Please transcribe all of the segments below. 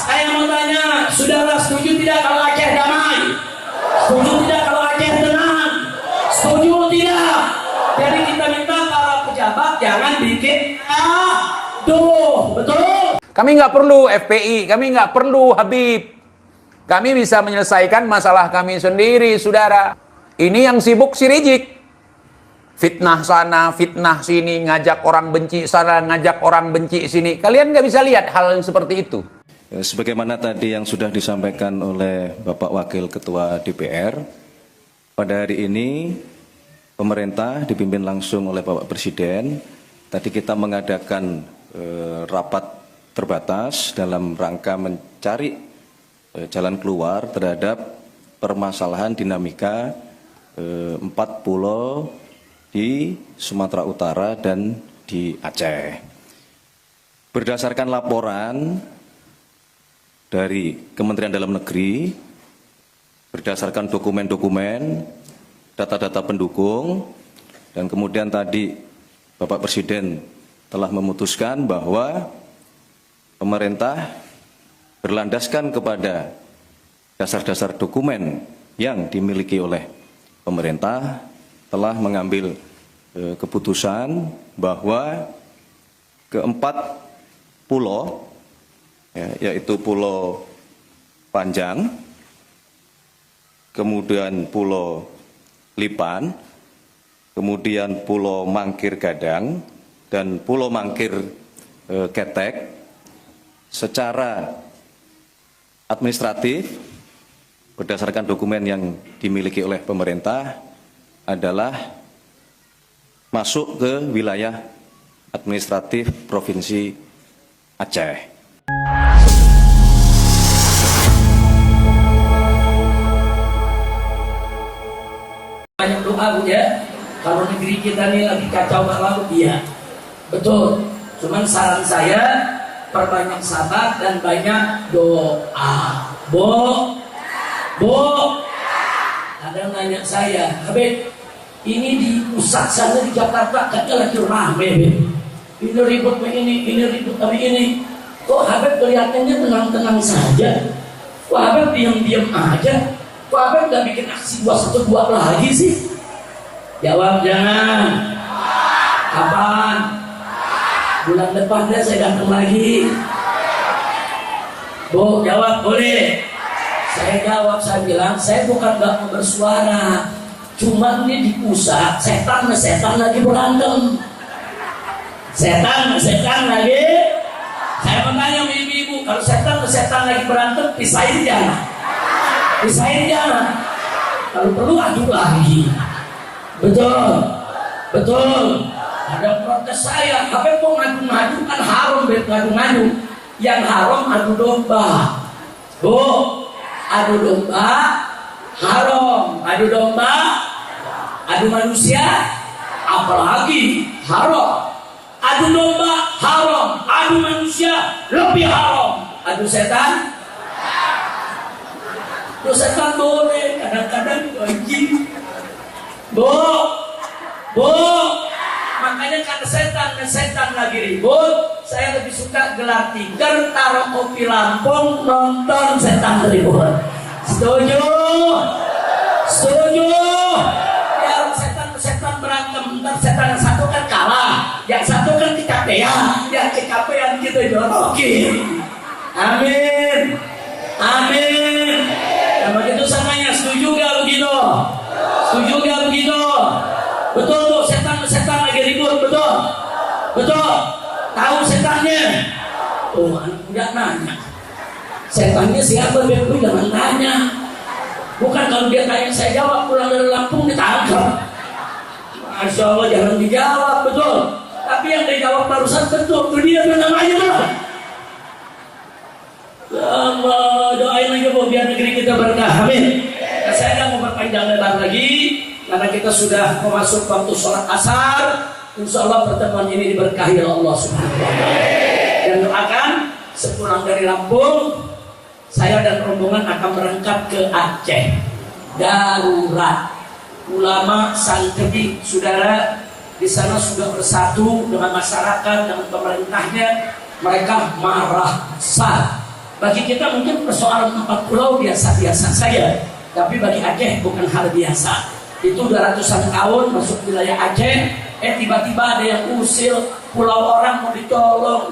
Saya mau tanya, saudara setuju tidak kalau Aceh damai? Setuju tidak kalau Aceh tenang? Setuju tidak? Jadi kita minta para pejabat jangan bikin betul. Kami nggak perlu FPI, kami nggak perlu Habib. Kami bisa menyelesaikan masalah kami sendiri, saudara. Ini yang sibuk si Rizik. Fitnah sana, fitnah sini, ngajak orang benci sana, ngajak orang benci sini. Kalian nggak bisa lihat hal yang seperti itu. Sebagaimana tadi yang sudah disampaikan oleh Bapak Wakil Ketua DPR, pada hari ini pemerintah dipimpin langsung oleh Bapak Presiden. Tadi kita mengadakan rapat terbatas dalam rangka mencari jalan keluar terhadap permasalahan dinamika 4 pulau di Sumatera Utara dan di Aceh. Berdasarkan laporan dari Kementerian Dalam Negeri, berdasarkan dokumen-dokumen, data-data pendukung, dan kemudian tadi Bapak Presiden telah memutuskan bahwa pemerintah berlandaskan kepada dasar-dasar dokumen yang dimiliki oleh pemerintah telah mengambil keputusan bahwa keempat pulau, yaitu Pulau Panjang, kemudian Pulau Lipan, kemudian Pulau Mangkir Gadang, dan Pulau Mangkir Ketek, secara administratif berdasarkan dokumen yang dimiliki oleh pemerintah adalah masuk ke wilayah administratif Provinsi Aceh. Banyak doa Bu ya, kalau negeri kita ini lagi kacau balau, iya betul. Cuman saran saya perbanyak sabar dan banyak doa. Bu, ada yang nanya saya, Habib, ini di pusat sana di Jakarta katanya lagi rame, ini ribut begini, ini ribut tapi ini. Kok Habib kelihatannya tenang-tenang saja? Kok Habib diam-diam aja? Kok Habib gak bikin aksi 212 lagi sih? Jawab jangan. Kapan? Bulan depan deh saya datang lagi. Bu, jawab boleh. Saya jawab, saya bilang, saya bukan gak mau bersuara. Cuma ini di pusat, setan lagi berantem. Setan lagi. Saya bertanya ibu-ibu, kalau setan lagi berantem, pisahin jangan. Kalau perlu adu lagi. Betul. Ada protes saya, tapi mau ngadu-ngadu kan haram, ngadu-ngadu. Yang haram adu domba. Bu, adu domba haram, adu domba, adu manusia, apalagi haram. Adu domba haram, adu manusia lebih haram. Adu setan, boleh, kadang-kadang anjing. Bu, makanya karena setan lagi ribut, saya lebih suka gelar tikar, taruh kopi Lampung, nonton setan ribut. Setuju? Ya setan berantem, ntar setan yang satu kan kalah, yang satu kan kecapean, yang kecapean kita jorokin. Amin. Yang begitu sananya, setuju gak begitu? Betul Bu, setan lagi ribut, betul. Tahu setannya? Oh, anak muda nanya. Setannya siapa? Bebu jangan tanya. Bukan kalau dia tanya saya jawab, pulang dari Lampung ditangkap. Masya Allah, jangan dijawab, betul. Tapi yang dijawab barusan betul, itu dia namanya tuh. Ya Allah, doain aja Bu biar negeri kita berkah. Amin. Nah, saya nggak mau berpanjang lebar lagi karena kita sudah memasuki waktu sholat asar. Insya Allah pertemuan ini diberkahi oleh Allah Subhanahu wa Ta'ala. Dan doakan sepulang dari Lampung, saya dan rombongan akan berangkat ke Aceh. Darurat. Ulama, santri, saudara di sana sudah bersatu dengan masyarakat, dengan pemerintahnya. Mereka marah besar Bagi kita mungkin persoalan 4 pulau biasa-biasa saja, tapi bagi Aceh bukan hal biasa. Itu udah ratusan tahun masuk wilayah Aceh, tiba-tiba ada yang usil pulau orang mau dicolong.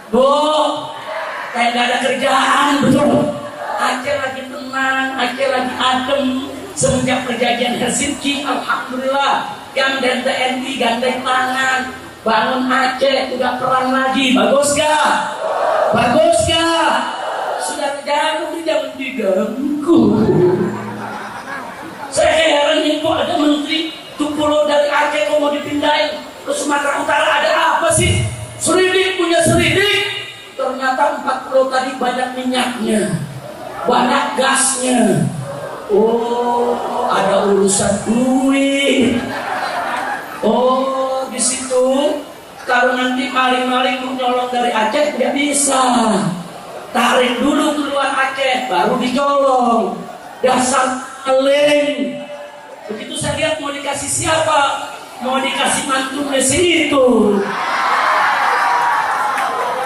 Bu, kayak gak ada kerjaan, betul. Aceh lagi tenang, Aceh lagi adem. Semenjak perjanjian Helsinki, alhamdulillah, gandeng TNI, gandeng tangan, bangun Aceh, udah perang lagi. Bagus gak? Bagus gak? Sudah jangan diganggu. Saya heran nih, kok ada menteri tuh pulau dari Aceh kok mau dipindahin ke Sumatera Utara, ada apa sih? Seridik punya seridik. Ternyata 4 pulau tadi banyak minyaknya, banyak gasnya. Oh, ada urusan duit. Oh, di situ kalau nanti maling-maling mau nyolong dari Aceh tidak bisa. Tarik dulu keluar Aceh, baru dicolong. Dasar maling. Begitu saya lihat mau dikasih siapa? Mau dikasih mantu Messi itu.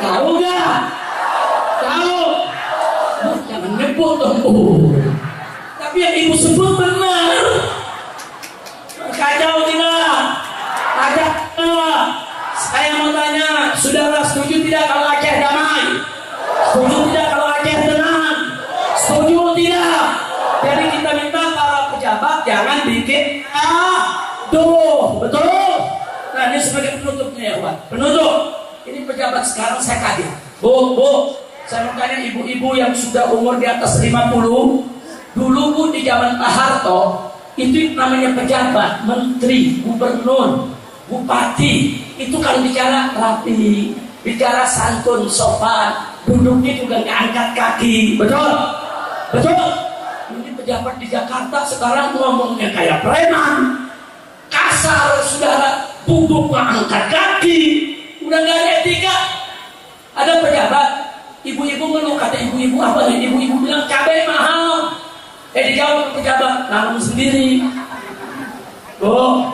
Tahu gak? Tahu? Jangan nyebut dong, Bu. Tapi yang ibu sebut benar. Kacau tidak? Kacau tidak? Saya mau tanya, saudara setuju tidak kalau Aceh damai? Setuju tidak kalau Aceh tenang? Setuju tidak? Jadi kita minta para pejabat jangan bikin betul? Nah, ini sebagai penutupnya ya, Pak. Penutup. Ini pejabat sekarang saya kaget. Bu, saya mau tanya ibu-ibu yang sudah umur di atas 50. Dulu Bu di zaman Pak Harto, itu namanya pejabat, menteri, gubernur, bupati. Itu kalau bicara rapi, bicara santun, sopan, duduknya juga nggak angkat kaki. Betul? Betul? Ini pejabat di Jakarta sekarang ngomongnya kayak preman. Kasar, saudara, duduk nggak angkat kaki. Udah nggak ada etika. Ada pejabat, ibu-ibu ngeluh, kata ibu-ibu apa nih? Ibu-ibu bilang cabai mahal. Dijawab pejabat, nanam sendiri. Oh,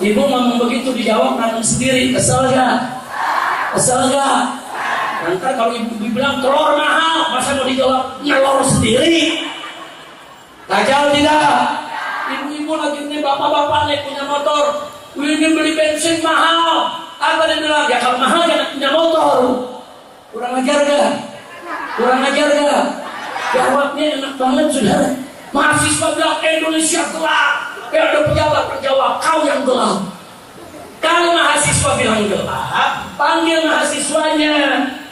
ibu ngomong begitu dijawab nanam sendiri. Kesel gak? Kesel gak? Nanti kalau ibu bilang telur mahal, masa mau dijawab nyelor sendiri? Kacau tidak? Ibu-ibu lagi nih, bapak-bapak nih punya motor, ini beli bensin mahal. Apa dia bilang? Ya kalau mahal jangan punya motor. Kurang ajar gak? Kurang ajar gak? Jawabnya enak banget, saudara. Mahasiswa bilang Indonesia gelap. Ada pejabat menjawab, kau yang gelap. Kalau mahasiswa bilang gelap, panggil mahasiswanya,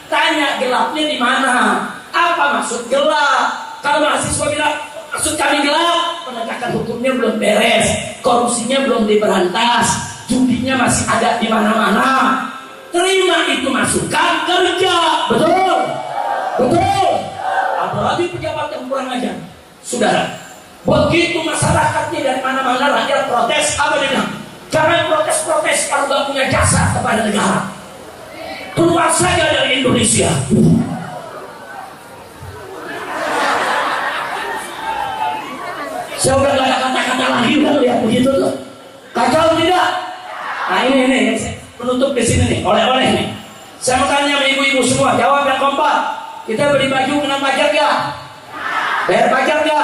tanya gelapnya di mana. Apa maksud gelap? Kalau mahasiswa bilang maksud kami gelap, penegakan hukumnya belum beres, korupsinya belum diberantas, judinya masih ada di mana-mana. Terima itu masukan, kerja. Betul? Betul? Apalagi pejabat yang kurang ajar. Saudara, begitu masyarakatnya dari mana-mana rakyat protes, apa dia bilang? Jangan protes-protes kalau gak punya jasa kepada negara. Keluar saja dari Indonesia. Saya udah gak ada kata-kata lagi, udah lihat begitu tuh. Kacau tidak? Nah ini penutup di sini nih, oleh-oleh nih. Saya mau tanya sama ibu-ibu semua, jawab yang kompak. Kita beli baju kena pajak ya? Bayar pajak ya?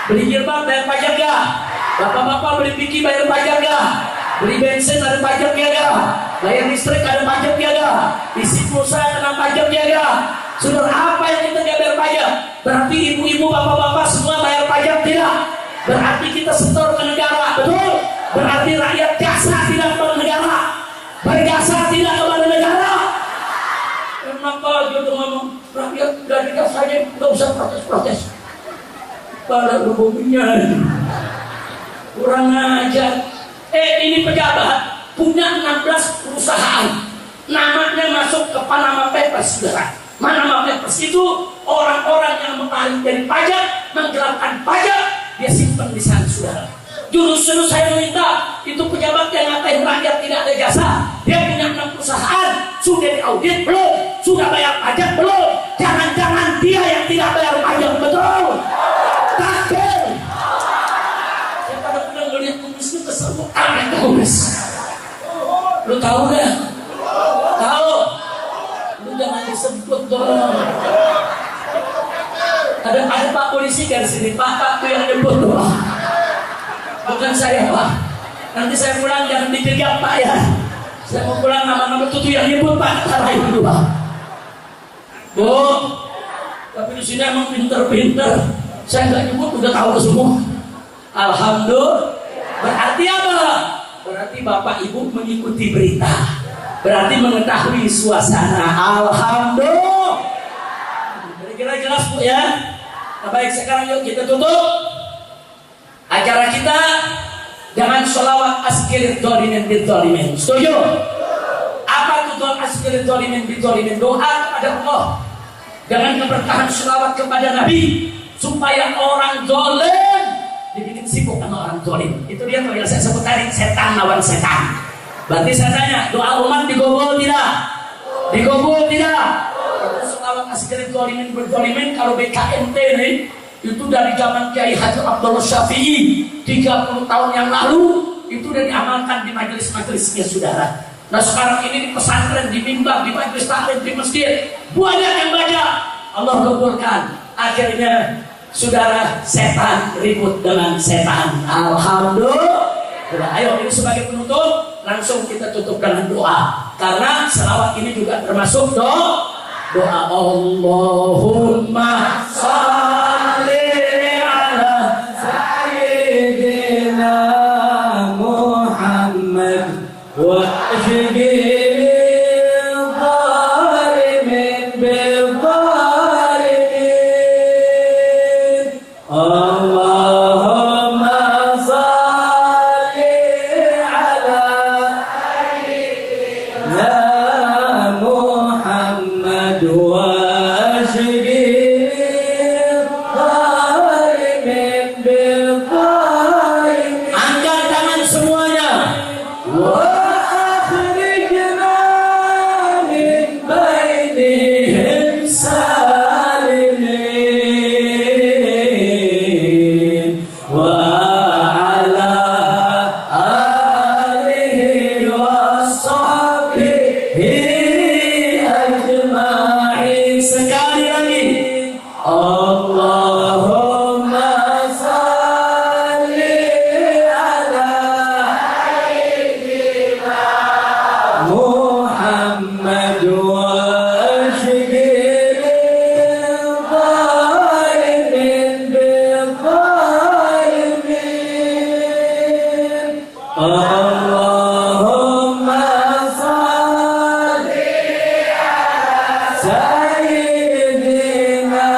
Beli jilbab bayar pajak ya? Bapak-bapak beli piki bayar pajak ya? Beli bensin ada pajak ya? Bayar listrik ada pajak ya? Isi pulsa kena pajak ya? Saudara, apa yang kita gak bayar pajak? Berarti ibu-ibu, bapak-bapak semua bayar pajak tidak? Berarti kita setor ke negara, betul? Berarti rakyat jasa tidak kepada negara, berjasa tidak kepada negara. Kenapa dia ngomong rakyat dari jasanya nggak usah protes-protes? Pada umumnya kurang ajar. Ini pejabat punya 16 perusahaan, namanya masuk ke Panama Papers, saudara. Panama Papers itu orang-orang yang mengpaling dari pajak, menggelapkan pajak, dia simpan di sana, saudara. Justru saya minta itu pejabat yang ngatain rakyat tidak ada jasa. Dia punya 6 perusahaan, sudah diaudit belum? Sudah bayar pajak belum? Jangan-jangan dia yang tidak bayar pajak, betul? Takdir. Saya kadang-kadang ngeliat komunis itu kesel, aneh komunis. Lu tahu gak? Tahu? Lu jangan disebut dong. Ada Pak polisi kan sini, Pak tuh yang nyebut doa. Bukan saya Pak. Nanti saya pulang jangan dikejar Pak ya. Saya mau pulang nama-nama tuh yang nyebut Pak. Tarain dulu Pak. Bu, tapi di sini emang pinter-pinter. Saya nggak nyebut udah tahu semua. Alhamdulillah. Berarti apa? Berarti Bapak Ibu mengikuti berita. Berarti mengetahui suasana. Alhamdulillah. Kira-kira jelas Bu ya. Nah, baik, sekarang yuk kita tutup acara kita dengan sholawat askirid dolimin bidolimin. Setuju? Apa itu askirid dolimin bidolimin? Doa kepada Allah dengan keberkahan sholawat kepada Nabi supaya orang dolim dibikin sibuk sama orang dolim. Itu dia tuh yang saya sebut tadi, setan lawan setan. Berarti saya tanya, doa umat digobol tidak? Digobol tidak? Sholawat askirid dolimin bidolimin kalau BKMT nih itu dari zaman Kiai Haji Abdullah Syafi'i 30 tahun yang lalu itu udah diamalkan di majelis-majelisnya saudara. Nah sekarang ini di pesantren, di mimbar, di majelis taklim, di masjid banyak yang baca. Allah kabulkan. Akhirnya saudara setan ribut dengan setan. Alhamdulillah. Ayo ini sebagai penutup langsung kita tutup dengan doa karena selawat ini juga termasuk doa. Allahumma shalli ala sayyidina Muhammad wa ashghil dhalimin bil dhalimin. Allahumma shalli ala sayyidina Muhammad wa ashghil dhalimin bil dhalimin. Angkat tangan semuanya. Wa akhrijna min bainihim salimin wa ala alihi wa sahbihi ajma'in. Sekali lagi. Allahumma salli ala Muhammad wa ashghil dhalimin bil dhalimin. Allahumma salli ala sayyidina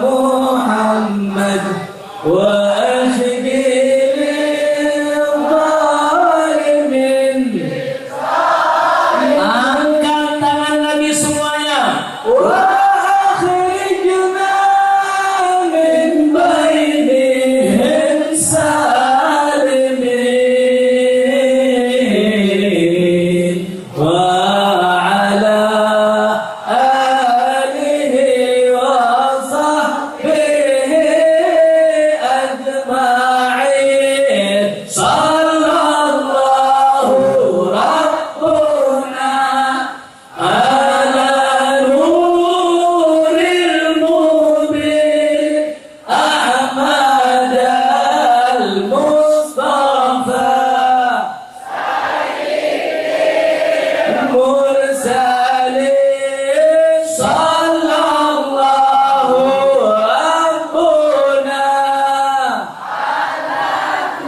Muhammad wa ashghil dhalimin. Angkat tangan lagi semuanya. Wa akhrijna min bainihim salimin wa ala alihi wa sahbihi ajma'in. Sallallahu rabbuna ala nuril mubin Ahmad al-Mustafa mursalin. Sallallahu rabbuna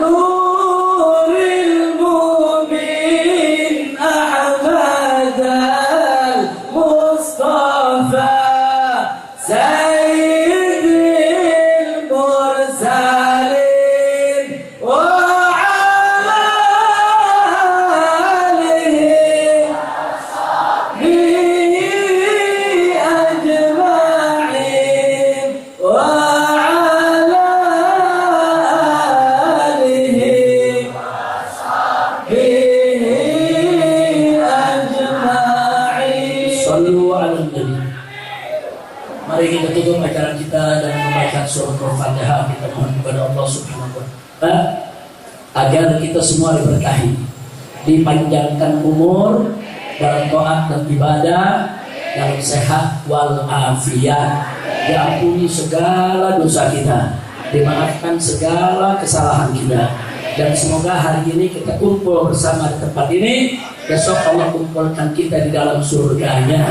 nuril mubin Ahmad al-Mustafa sayyidil mursalin wa ala alihi bihi ajma'in wa ala alihi bihi ajma'in. Sallu ala nabi. Mari kita tutup acara kita dengan membaca surah Al-Fatihah. Kita mohon kepada Allah Subhanahu wa Ta'ala agar kita semua diberkahi, dipanjangkan umur dalam taat dan ibadah, dalam sehat walafiat, diampuni segala dosa kita, dimaafkan segala kesalahan kita, dan semoga hari ini kita kumpul bersama di tempat ini, besok Allah kumpulkan kita di dalam surganya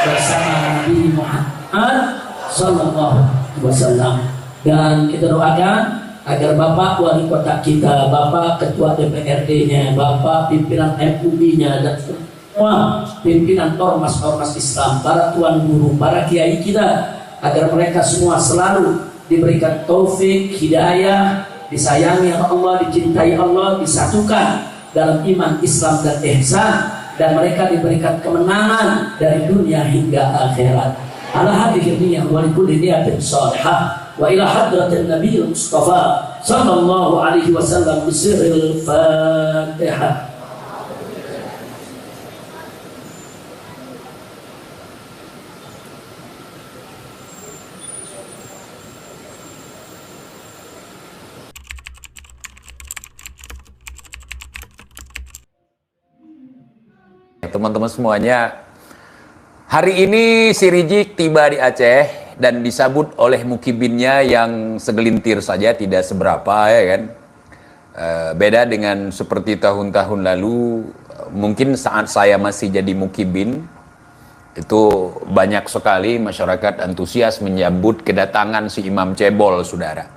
bersama Nabi Muhammad sallallahu alaihi wasallam. Dan kita doakan agar Bapak Wali Kota kita, Bapak Ketua DPRD-nya, Bapak pimpinan MUI-nya, dan semua pimpinan ormas-ormas Islam, para tuan guru, para kiai kita, agar mereka semua selalu diberikan taufik, hidayah, disayangi Allah, dicintai Allah, disatukan dalam iman, Islam, dan ihsan, dan mereka diberikan kemenangan dari dunia hingga akhirat. Ala hadhihi niyyah wa likulli niyatin shalihah wa ila hadratin Nabi Mustafa sallallahu alaihi wasallam bisirril Fatihah. Teman-teman semuanya, hari ini si Rizik tiba di Aceh dan disambut oleh mukibinnya yang segelintir saja, tidak seberapa, ya kan. Beda dengan seperti tahun-tahun lalu, mungkin saat saya masih jadi mukibin, itu banyak sekali masyarakat antusias menyambut kedatangan si Imam Cebol, saudara.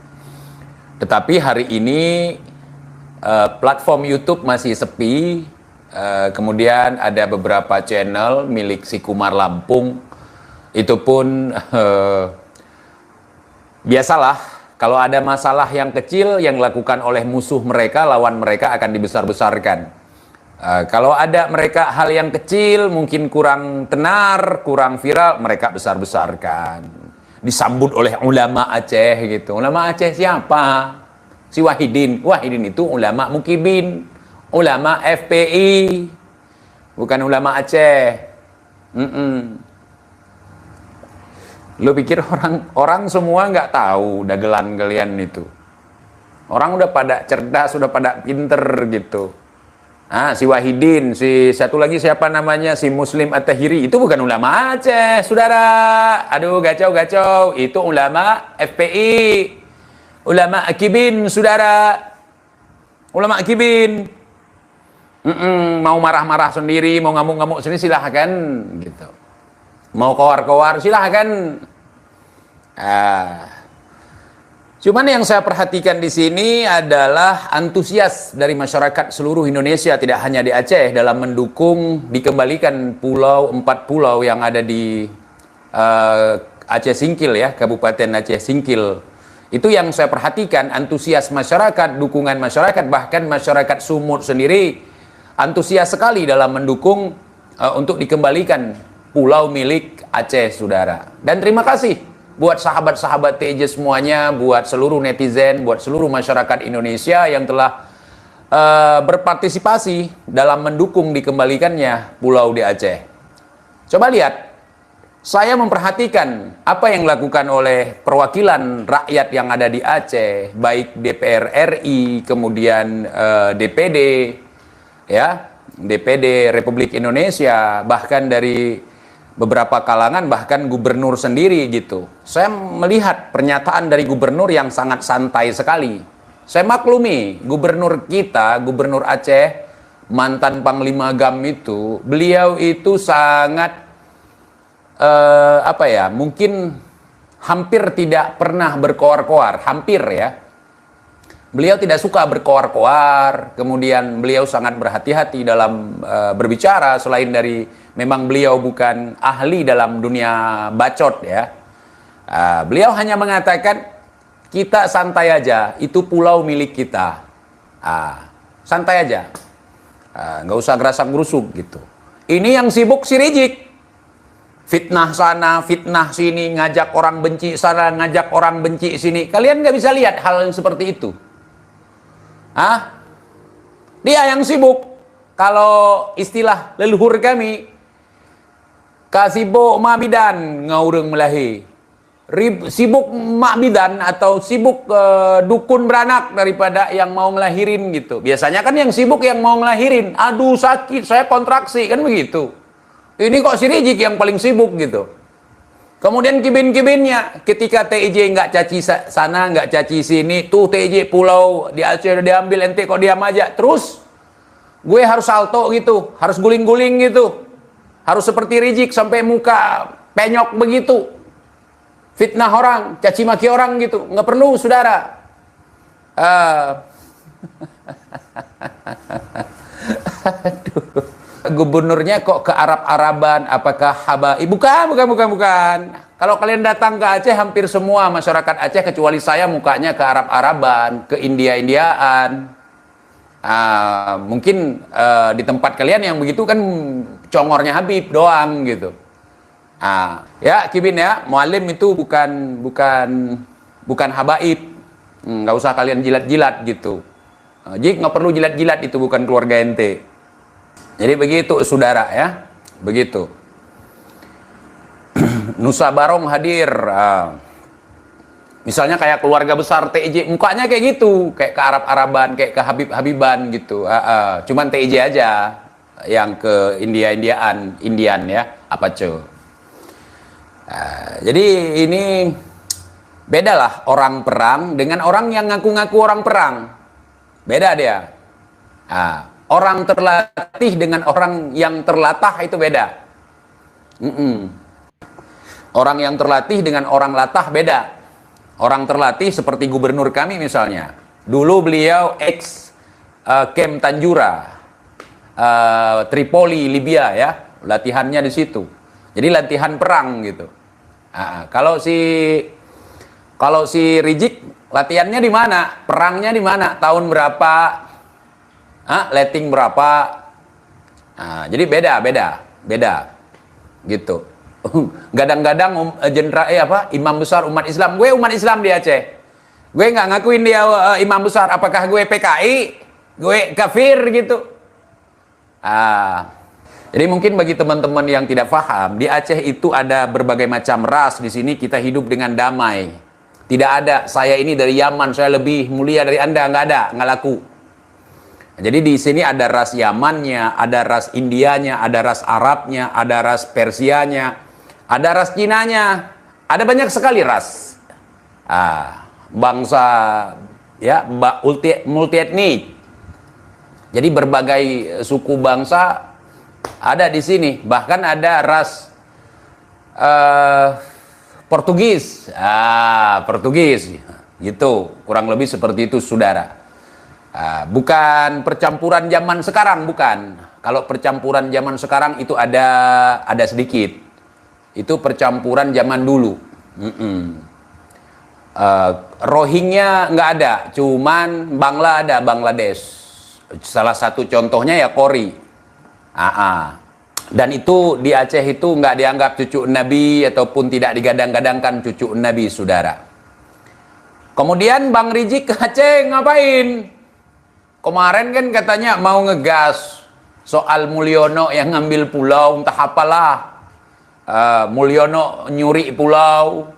Tetapi hari ini platform YouTube masih sepi. Kemudian ada beberapa channel milik si Kumar Lampung, itu pun biasalah, kalau ada masalah yang kecil yang dilakukan oleh musuh mereka, lawan mereka akan dibesar-besarkan. Kalau ada mereka hal yang kecil mungkin kurang tenar, kurang viral, mereka besar-besarkan. Disambut oleh ulama Aceh gitu. Ulama Aceh siapa? Si Wahidin. Wahidin itu ulama mukibin, ulama FPI, bukan ulama Aceh. Lu pikir orang semua nggak tahu dagelan kalian itu? Orang udah pada cerdas, sudah pada pinter gitu. Si Wahidin, si satu lagi siapa namanya, si Muslim At-Tahiri, itu bukan ulama Aceh, saudara. Aduh, gacau-gacau. Itu ulama FPI, ulama Akibin, saudara. Ulama Akibin. Mau marah-marah sendiri, mau ngamuk-ngamuk sendiri, silahkan gitu. Mau kowar-kowar, silahkan. Cuman yang saya perhatikan di sini adalah antusias dari masyarakat seluruh Indonesia, tidak hanya di Aceh, dalam mendukung dikembalikan 4 pulau yang ada di Aceh Singkil, ya, Kabupaten Aceh Singkil. Itu yang saya perhatikan, antusias masyarakat, dukungan masyarakat, bahkan masyarakat Sumut sendiri antusias sekali dalam mendukung untuk dikembalikan pulau milik Aceh, saudara. Dan terima kasih buat sahabat-sahabat TJ semuanya, buat seluruh netizen, buat seluruh masyarakat Indonesia yang telah berpartisipasi dalam mendukung dikembalikannya pulau di Aceh. Coba lihat, saya memperhatikan apa yang dilakukan oleh perwakilan rakyat yang ada di Aceh, baik DPR RI, kemudian DPD, ya, DPD Republik Indonesia, bahkan dari beberapa kalangan, bahkan gubernur sendiri gitu. Saya melihat pernyataan dari gubernur yang sangat santai sekali. Saya maklumi gubernur kita, gubernur Aceh, mantan Panglima GAM itu, beliau itu sangat mungkin hampir tidak pernah berkoar-koar, hampir, ya. Beliau tidak suka berkoar-koar, kemudian beliau sangat berhati-hati dalam berbicara, selain dari memang beliau bukan ahli dalam dunia bacot, ya. Beliau hanya mengatakan, kita santai aja, itu pulau milik kita. Santai aja, nggak usah gerasak-gerusuk gitu. Ini yang sibuk si Rizik. Fitnah sana, fitnah sini, ngajak orang benci sana, ngajak orang benci sini. Kalian nggak bisa lihat hal yang seperti itu. Dia yang sibuk. Kalau istilah leluhur kami, kasibuk mabidan ngaureng melahi. Sibuk makbidan atau sibuk dukun beranak daripada yang mau ngelahirin gitu. Biasanya kan yang sibuk yang mau ngelahirin. Aduh sakit, saya kontraksi, kan begitu. Ini kok si Rizik yang paling sibuk gitu. Kemudian kibin-kibinnya, ketika TIJ nggak caci sana, nggak caci sini, tuh TIJ pulau di Aceh udah diambil, ente kok diam aja. Terus gue harus salto gitu, harus guling-guling gitu, harus seperti Rizik sampai muka penyok begitu, fitnah orang, caci maki orang gitu, nggak perlu saudara. Gubernurnya kok ke Arab-Araban, apakah habai? Bukan. Kalau kalian datang ke Aceh, hampir semua masyarakat Aceh kecuali saya mukanya ke Arab-Araban, ke India-Indiaan. Mungkin di tempat kalian yang begitu kan congornya Habib doang gitu. Ya Kibin ya, mualim itu bukan habaib. Nggak usah kalian jilat-jilat gitu. Jik nggak perlu jilat-jilat, itu bukan keluarga ente. Jadi begitu saudara ya, begitu. Nusa Barong hadir, misalnya kayak keluarga besar TIJ, mukanya kayak gitu, kayak ke Arab-Araban, kayak ke Habib-Habiban gitu. Cuman TIJ aja yang ke Indian ya, apa cuy. Jadi ini beda lah orang perang dengan orang yang ngaku-ngaku orang perang. Beda dia. Orang terlatih dengan orang yang terlatah itu beda. Orang yang terlatih dengan orang latah beda. Orang terlatih seperti gubernur kami misalnya. Dulu beliau Kem Tanjura, Tripoli, Libya ya. Latihannya di situ. Jadi latihan perang gitu. Kalau si Rizik latihannya di mana? Perangnya di mana? Tahun berapa? Letting berapa? Jadi beda gitu. Gadang-gadang imam besar umat Islam. Gue umat Islam di Aceh. Gue nggak ngakuin dia imam besar. Apakah gue PKI? Gue kafir gitu. Jadi mungkin bagi teman-teman yang tidak paham, di Aceh itu ada berbagai macam ras. Di sini kita hidup dengan damai. Tidak ada saya ini dari Yaman, saya lebih mulia dari Anda, nggak ada, nggak laku. Jadi di sini ada ras Yamannya, ada ras Indianya, ada ras Arabnya, ada ras Persianya, ada ras Cinanya, ada banyak sekali ras. Bangsa ya multi etnik. Jadi berbagai suku bangsa ada di sini. Bahkan ada ras Portugis, Portugis, gitu. Kurang lebih seperti itu, saudara. Bukan percampuran zaman sekarang, bukan. Kalau percampuran zaman sekarang itu ada sedikit. Itu percampuran zaman dulu. Rohingya nggak ada, cuman Bangla ada, Bangladesh. Salah satu contohnya ya Kori. Dan itu di Aceh itu nggak dianggap cucu Nabi ataupun tidak digadang-gadangkan cucu Nabi, saudara. Kemudian Bang Rizik ke Aceh ngapain? Kemarin kan katanya mau ngegas soal Mulyono yang ngambil pulau, entah apalah. Mulyono nyuri pulau,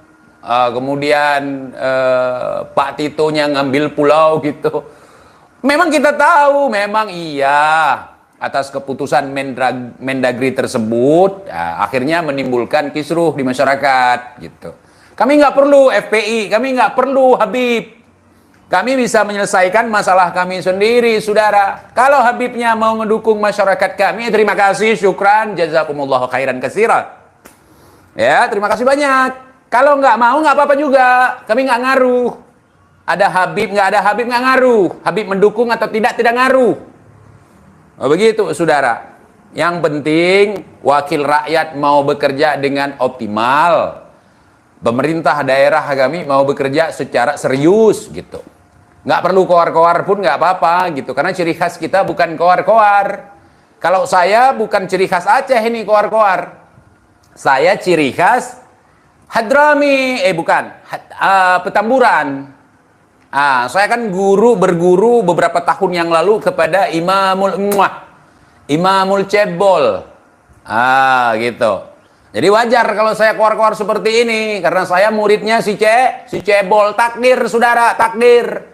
kemudian Pak Titonya ngambil pulau gitu. Memang kita tahu, memang iya. Atas keputusan Mendagri tersebut, akhirnya menimbulkan kisruh di masyarakat gitu. Kami nggak perlu FPI, kami nggak perlu Habib. Kami bisa menyelesaikan masalah kami sendiri, saudara. Kalau Habibnya mau ngedukung masyarakat kami, terima kasih, syukran, jazakumullahu khairan katsiran. Ya, terima kasih banyak. Kalau nggak mau, nggak apa-apa juga. Kami nggak ngaruh. Ada Habib, nggak ada Habib, nggak ngaruh. Habib mendukung atau tidak ngaruh. Begitu, saudara. Yang penting, wakil rakyat mau bekerja dengan optimal. Pemerintah daerah kami mau bekerja secara serius, gitu. Nggak perlu koar-koar pun nggak apa-apa gitu, karena ciri khas kita bukan koar-koar. Kalau saya bukan ciri khas Aceh ini koar-koar, saya ciri khas Hadrami, Petamburan. Saya kan berguru beberapa tahun yang lalu kepada Imamul Cebol, gitu. Jadi wajar kalau saya koar-koar seperti ini, karena saya muridnya si Cebol. Takdir, saudara, takdir.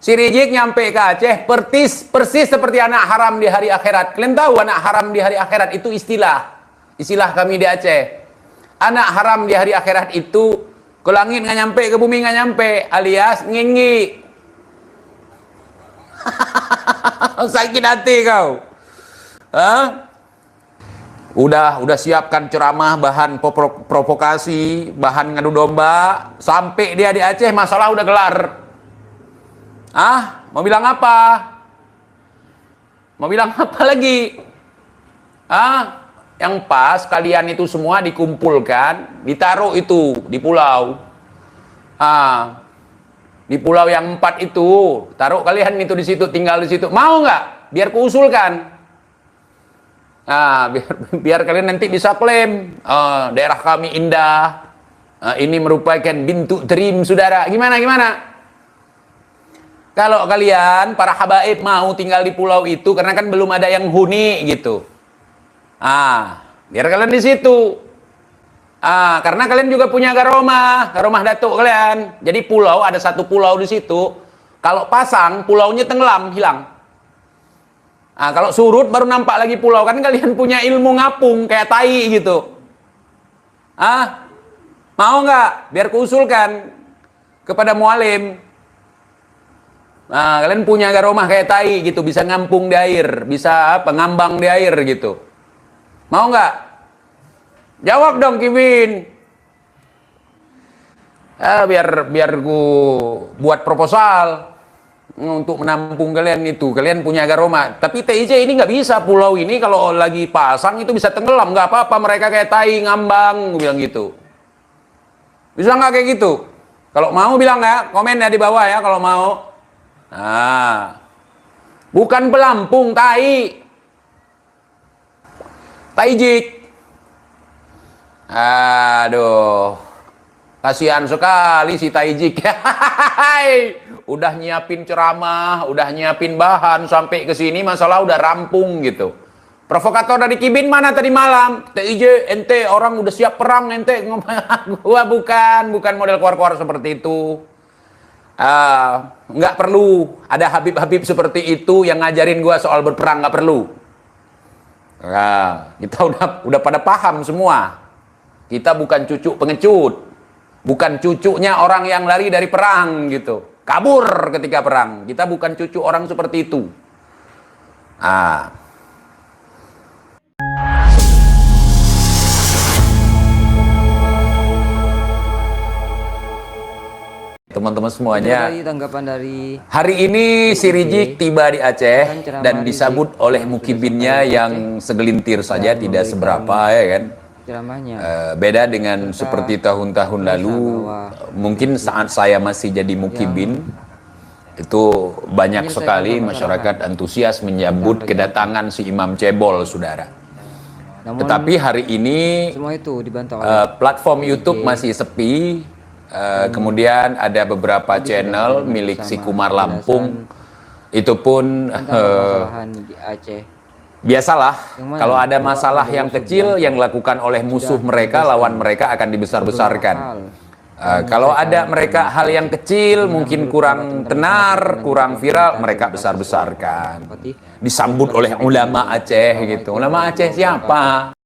Si Rizik nyampe ke Aceh persis seperti anak haram di hari akhirat. Kalian tahu anak haram di hari akhirat itu istilah kami di Aceh. Anak haram di hari akhirat itu ke langit nggak nyampe, ke bumi nggak nyampe, alias nginggi. Sakit hati kau. Hah? Udah siapkan ceramah, bahan provokasi, bahan ngadu domba, sampai dia di Aceh masalah udah gelar. Mau bilang apa? Mau bilang apa lagi? Yang pas kalian itu semua dikumpulkan, ditaruh itu di pulau. Di pulau yang 4 itu, taruh kalian itu di situ, tinggal di situ. Mau nggak? Biar kuusulkan. Biar kalian nanti bisa klaim daerah kami indah, ini merupakan bentuk dream saudara. Gimana? Kalau kalian para habaib mau tinggal di pulau itu, karena kan belum ada yang huni gitu. Biar kalian di situ. Karena kalian juga punya garomah datuk kalian. Jadi pulau, ada satu pulau di situ. Kalau pasang, pulaunya tenggelam, hilang. Kalau surut baru nampak lagi pulau, kan kalian punya ilmu ngapung kayak tai gitu. Mau nggak? Biar kuusulkan kepada mualim. Kalian punya garomah kayak tai gitu, bisa ngampung di air, bisa ngambang di air gitu. Mau nggak? Jawab dong, Kevin. Biar ku buat proposal untuk menampung kalian itu. Kalian punya garoma. Tapi TIJ ini nggak bisa. Pulau ini kalau lagi pasang itu bisa tenggelam. Nggak apa-apa, mereka kayak tai ngambang, bilang gitu. Bisa nggak kayak gitu? Kalau mau bilang ya, komen ya di bawah ya kalau mau. Bukan pelampung, tai. Taijik. Aduh. Kasihan sekali si Taijik. Udah nyiapin ceramah, udah nyiapin bahan, sampai ke sini masalah udah rampung gitu. Provokator dari Kibin mana tadi malam? TIJ, ente orang udah siap perang, ente gua bukan model keluar-keluar seperti itu. Nggak perlu ada Habib-Habib seperti itu yang ngajarin gua soal berperang, nggak perlu. Kita udah pada paham semua. Kita bukan cucu pengecut. Bukan cucunya orang yang lari dari perang gitu. Kabur ketika perang. Kita bukan cucu orang seperti itu. Teman-teman semuanya, tanggapan dari hari ini si Rizik tiba di Aceh dan disambut oleh mukibinnya yang segelintir saja, tidak seberapa ya kan. ceramahnya. Beda dengan seperti tahun-tahun lalu, mungkin saat saya masih jadi mukibin, itu banyak sekali masyarakat antusias menyambut kedatangan si Imam Cebol, saudara. Tetapi hari ini semua itu dibantu oleh platform YouTube masih sepi. Kemudian ada beberapa channel milik si Kumar Lampung, itu pun permasalahan di Aceh. biasalah, kalau ada masalah yang kecil yang dilakukan oleh musuh mereka, lawan mereka akan dibesar-besarkan. Kalau ada mereka hal yang kecil, mungkin kurang tenar, kurang viral, mereka besar-besarkan. Disambut oleh ulama Aceh gitu. Ulama Aceh siapa?